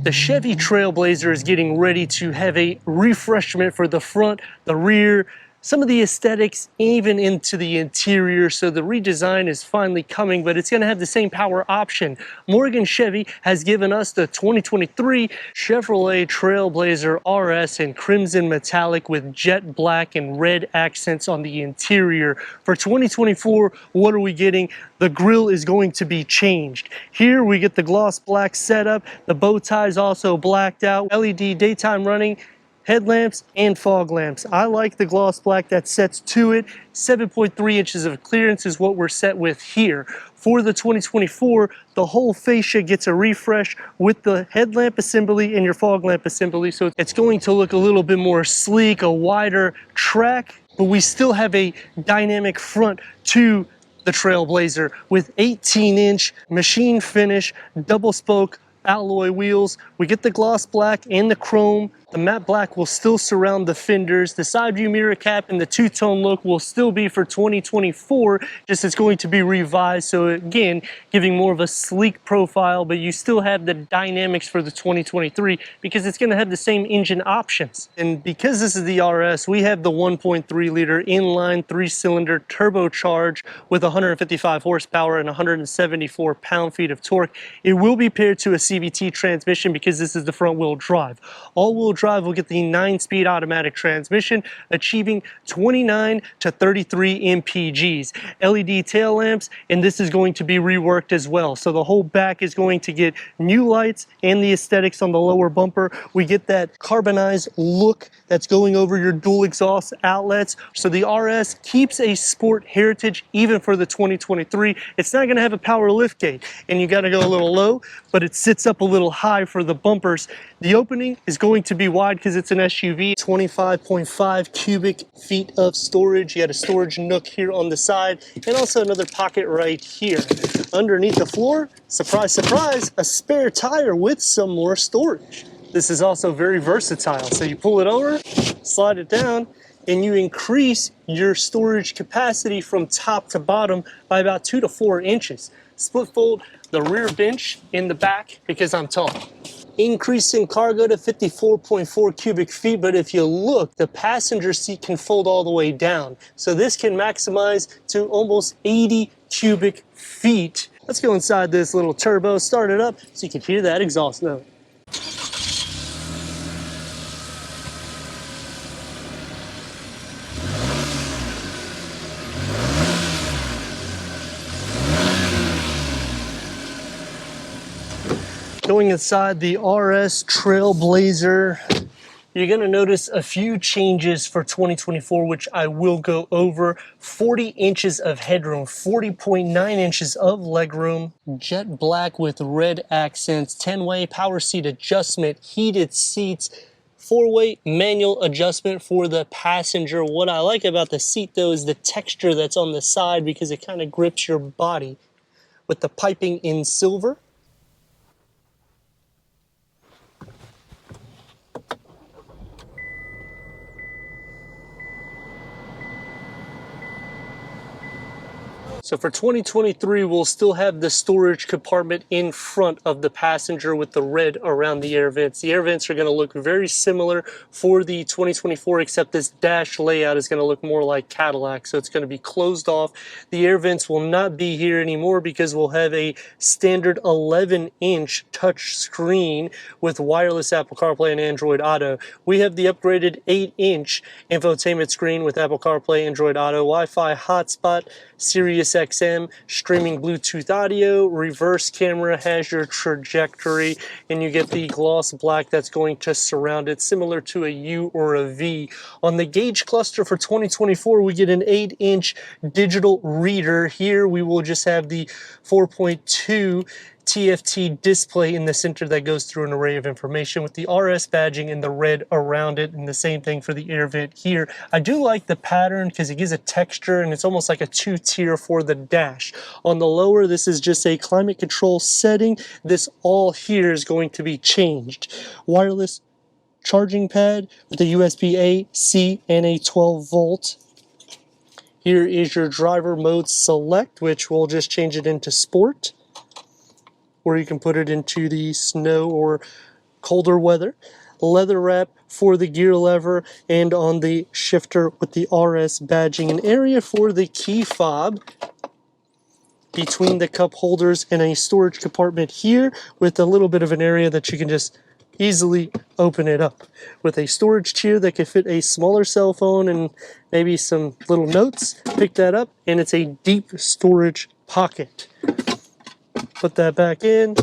The Chevy TrailBlazer is getting ready to have a refreshment for the front, the rear, some of the aesthetics, even into the interior. So the redesign is finally coming, but it's going to have the same power option. Morgan Chevy has given us the 2023 Chevrolet TrailBlazer RS in crimson metallic with jet black and red accents on the interior. For 2024, what are we getting? The grille is going to be changed. Here we get the gloss black setup. The bow tie is also blacked out. LED daytime running, headlamps, and fog lamps. I like the gloss black that sets to it. 7.3 inches of clearance is what we're set with here. For the 2024, the whole fascia gets a refresh with the headlamp assembly and your fog lamp assembly. So it's going to look a little bit more sleek, a wider track, but we still have a dynamic front to the TrailBlazer with 18-inch machine finish, double spoke alloy wheels. We get the gloss black and the chrome. The matte black will still surround the fenders. The side view mirror cap and the two-tone look will still be for 2024, just it's going to be revised. So again, giving more of a sleek profile, but you still have the dynamics for the 2023 because it's going to have the same engine options. And because this is the RS, we have the 1.3 liter inline 3-cylinder turbocharged with 155 horsepower and 174 pound-feet of torque. It will be paired to a CVT transmission because this is the front-wheel drive. All-wheel drive will get the 9-speed automatic transmission, achieving 29 to 33 mpgs. LED tail lamps, and this is going to be reworked as well. So the whole back is going to get new lights and the aesthetics on the lower bumper. We get that carbonized look that's going over your dual exhaust outlets. So the RS keeps a sport heritage even for the 2023. It's not going to have a power liftgate, and you got to go a little low, but it sits up a little high for the bumpers. The opening is going to be wide because it's an SUV. 25.5 cubic feet of storage. You got a storage nook here on the side and also another pocket right here. Underneath the floor, surprise, surprise, a spare tire with some more storage. This is also very versatile. So you pull it over, slide it down, and you increase your storage capacity from top to bottom by about 2 to 4 inches. Split fold the rear bench in the back because I'm tall. Increasing cargo to 54.4 cubic feet, but if you look, the passenger seat can fold all the way down. So this can maximize to almost 80 cubic feet. Let's go inside this little turbo, start it up so you can hear that exhaust note. Going inside the RS TrailBlazer, you're going to notice a few changes for 2024, which I will go over. 40 inches of headroom, 40.9 inches of legroom, jet black with red accents, 10-way power seat adjustment, heated seats, 4-way manual adjustment for the passenger. What I like about the seat though is the texture that's on the side because it kind of grips your body with the piping in silver. So for 2023, we'll still have the storage compartment in front of the passenger with the red around the air vents. The air vents are going to look very similar for the 2024, except this dash layout is going to look more like Cadillac. So it's going to be closed off. The air vents will not be here anymore because we'll have a standard 11-inch touch screen with wireless Apple CarPlay and Android Auto. We have the upgraded 8-inch infotainment screen with Apple CarPlay, Android Auto, Wi-Fi hotspot, Sirius XM, streaming Bluetooth audio, reverse camera has your trajectory, and you get the gloss black that's going to surround it, similar to a U or a V. On the gauge cluster for 2024, we get an 8-inch digital reader. Here we will just have the 4.2 TFT display in the center that goes through an array of information with the RS badging and the red around it, and the same thing for the air vent here. I do like the pattern because it gives a texture and it's almost like a 2-tier for the dash. On the lower, this is just a climate control setting. This all here is going to be changed. Wireless charging pad with a USB-A, C, and a 12-volt. Here is your driver mode select, which we'll just change it into sport, or you can put it into the snow or colder weather. Leather wrap for the gear lever and on the shifter with the RS badging. An area for the key fob between the cup holders and a storage compartment here with a little bit of an area that you can just easily open it up with a storage tier that can fit a smaller cell phone and maybe some little notes. Pick that up and it's a deep storage pocket. Put that back in.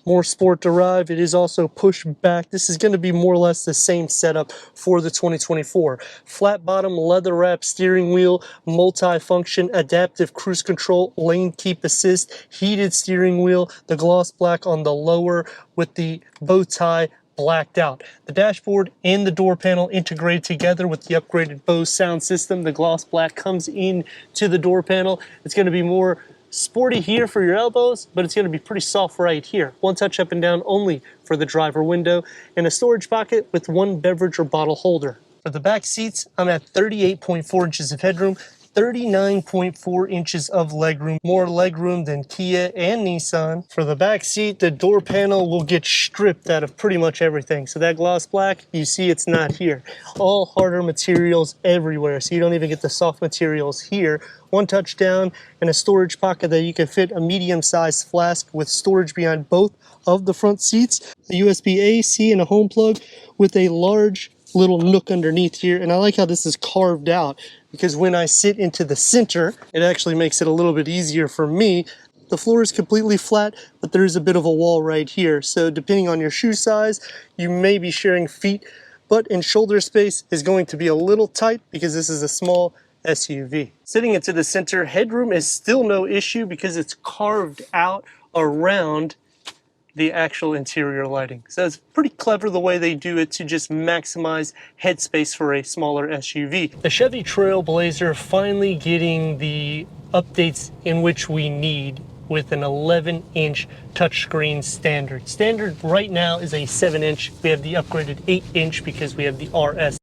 More Sport derived. It is also pushed back. This is going to be more or less the same setup for the 2024. Flat bottom, leather wrap steering wheel, multi-function, adaptive cruise control, lane keep assist, heated steering wheel, the gloss black on the lower with the bow tie blacked out. The dashboard and the door panel integrated together with the upgraded Bose sound system. The gloss black comes in to the door panel. It's going to be more sporty here for your elbows, but it's going to be pretty soft right here. One touch up and down only for the driver window, and a storage pocket with one beverage or bottle holder. For the back seats, I'm at 38.4 inches of headroom, 39.4 inches of legroom, more legroom than Kia and Nissan. For the back seat, the door panel will get stripped out of pretty much everything. So that gloss black, you see it's not here. All harder materials everywhere, so you don't even get the soft materials here. One touch down and a storage pocket that you can fit a medium-sized flask with storage behind both of the front seats. A USB-A, C, and a home plug with a large little nook underneath here. And I like how this is carved out because when I sit into the center, it actually makes it a little bit easier for me. The floor is completely flat, but there's a bit of a wall right here. So depending on your shoe size, you may be sharing feet, but in shoulder space is going to be a little tight because this is a small SUV. Sitting into the center, headroom is still no issue because it's carved out around the actual interior lighting. So it's pretty clever the way they do it to just maximize headspace for a smaller SUV. The Chevy TrailBlazer finally getting the updates in which we need with an 11-inch touchscreen standard. Standard right now is a 7-inch. We have the upgraded 8-inch because we have the RS.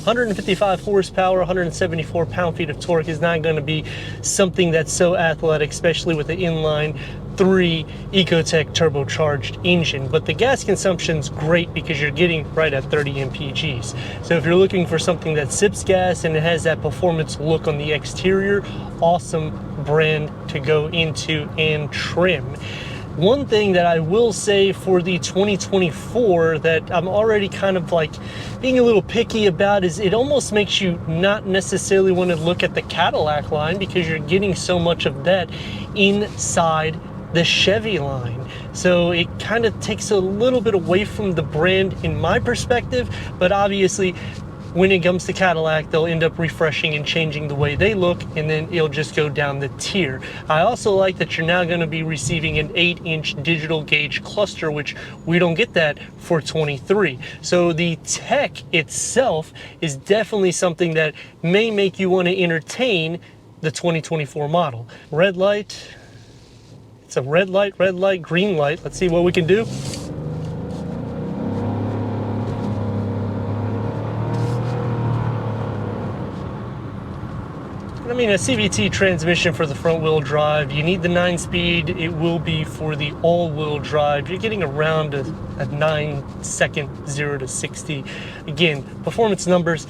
155 horsepower, 174 pound-feet of torque is not going to be something that's so athletic, especially with the inline 3 Ecotec turbocharged engine. But the gas consumption's great because you're getting right at 30 mpgs. So if you're looking for something that sips gas and it has that performance look on the exterior, awesome brand to go into and trim. One thing that I will say for the 2024 that I'm already kind of like being a little picky about is it almost makes you not necessarily want to look at the Cadillac line because you're getting so much of that inside the Chevy line. So it kind of takes a little bit away from the brand in my perspective, but obviously when it comes to Cadillac, they'll end up refreshing and changing the way they look, and then it'll just go down the tier. I also like that you're now going to be receiving an 8-inch digital gauge cluster, which we don't get that for 23. So the tech itself is definitely something that may make you want to entertain the 2024 model. Red light. It's a red light, green light. Let's see what we can do. I mean, a CVT transmission for the front wheel drive, you need the 9-speed, it will be for the all-wheel drive. You're getting around a 9-second 0 to 60. Again, performance numbers,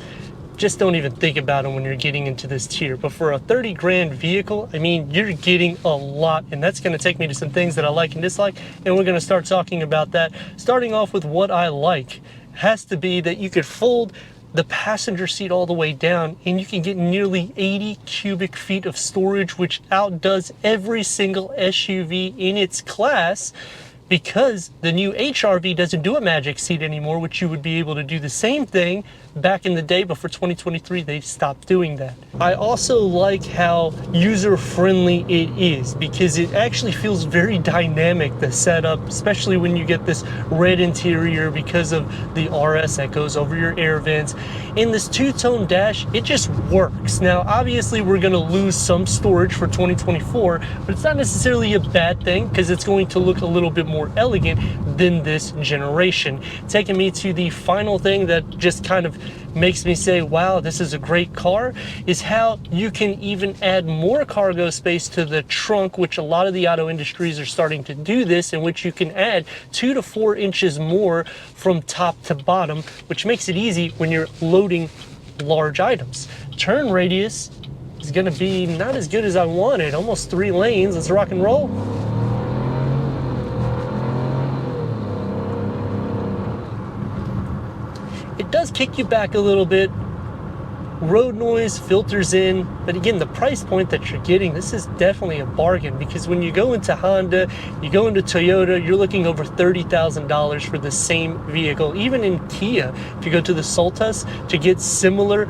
just don't even think about them when you're getting into this tier. But for a 30 grand vehicle, I mean, you're getting a lot, and that's gonna take me to some things that I like and dislike, and we're gonna start talking about that. Starting off with what I like, has to be that you could fold the passenger seat all the way down and you can get nearly 80 cubic feet of storage, which outdoes every single SUV in its class because the new HRV doesn't do a magic seat anymore, which you would be able to do the same thing back in the day, but for 2023 they stopped doing that. I also like how user-friendly it is because it actually feels very dynamic, the setup, especially when you get this red interior because of the RS that goes over your air vents. In this two-tone dash, it just works. Now obviously we're going to lose some storage for 2024, but it's not necessarily a bad thing because it's going to look a little bit more more elegant than this generation. Taking me to the final thing that just kind of makes me say, wow, this is a great car, is how you can even add more cargo space to the trunk, which a lot of the auto industries are starting to do this, in which you can add 2 to 4 inches more from top to bottom, which makes it easy when you're loading large items. Turn radius is going to be not as good as I wanted, almost 3 lanes. Let's rock and roll. It does kick you back a little bit. Road noise filters in, but again, the price point that you're getting, this is definitely a bargain, because when you go into Honda, you go into Toyota, you're looking over $30,000 for the same vehicle. Even in Kia, if you go to the Seltos, to get similar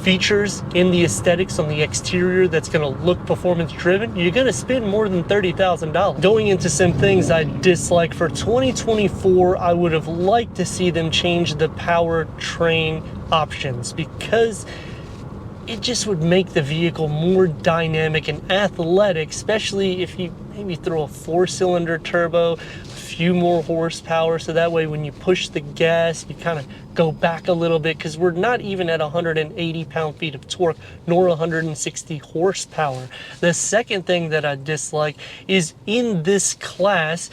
features in the aesthetics on the exterior that's going to look performance driven, you're going to spend more than $30,000. Going into some things I dislike for 2024, I would have liked to see them change the powertrain options, because it just would make the vehicle more dynamic and athletic, especially if you maybe throw a 4-cylinder turbo, a few more horsepower, so that way when you push the gas, you kind of go back a little bit, because we're not even at 180 pound-feet of torque, nor 160 horsepower. The second thing that I dislike is, in this class,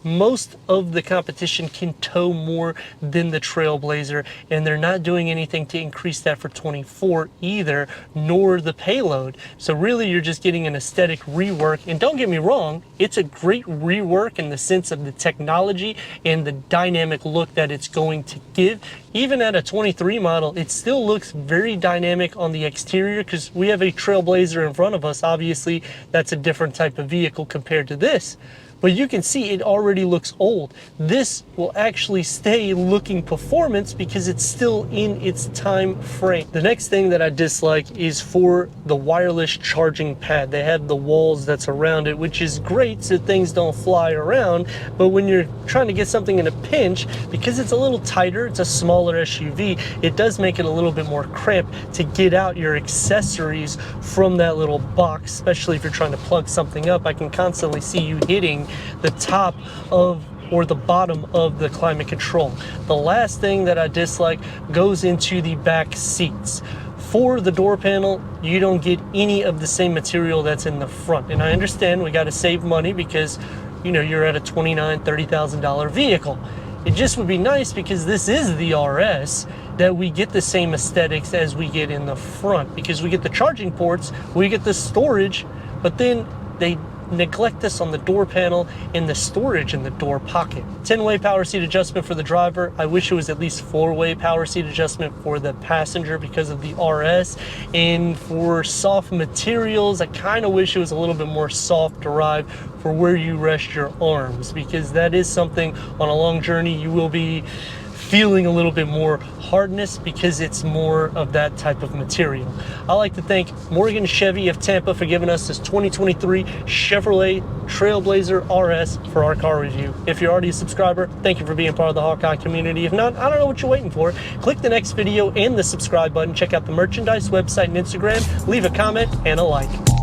most of the competition can tow more than the TrailBlazer, and they're not doing anything to increase that for 24 either, nor the payload. So really, you're just getting an aesthetic rework. And don't get me wrong, it's a great rework in the sense of the technology and the dynamic look that it's going to give. Even at a 23 model, it still looks very dynamic on the exterior, because we have a TrailBlazer in front of us. Obviously, that's a different type of vehicle compared to this. But you can see it already looks old. This will actually stay looking performance because it's still in its time frame. The next thing that I dislike is for the wireless charging pad. They have the walls that's around it, which is great so things don't fly around. But when you're trying to get something in a pinch, because it's a little tighter, it's a smaller SUV, it does make it a little bit more cramped to get out your accessories from that little box, especially if you're trying to plug something up. I can constantly see you hitting the top of or the bottom of the climate control. The last thing that I dislike goes into the back seats. For the door panel, you don't get any of the same material that's in the front. And I understand we got to save money because, you know, you're at a $29,000, $30,000 vehicle. It just would be nice, because this is the RS, that we get the same aesthetics as we get in the front, because we get the charging ports, we get the storage, but then they neglect this on the door panel and the storage in the door pocket. 10-way power seat adjustment for the driver. I wish it was at least 4-way power seat adjustment for the passenger because of the RS. And for soft materials, I kind of wish it was a little bit more soft derived for where you rest your arms, because that is something on a long journey you will be feeling a little bit more hardness, because it's more of that type of material. I like to thank Morgan Chevy of Tampa for giving us this 2023 Chevrolet TrailBlazer RS for our car review. If you're already a subscriber, thank you for being part of the Hawkeye community. If not, I don't know what you're waiting for. Click the next video and the subscribe button. Check out the merchandise website and Instagram. Leave a comment and a like.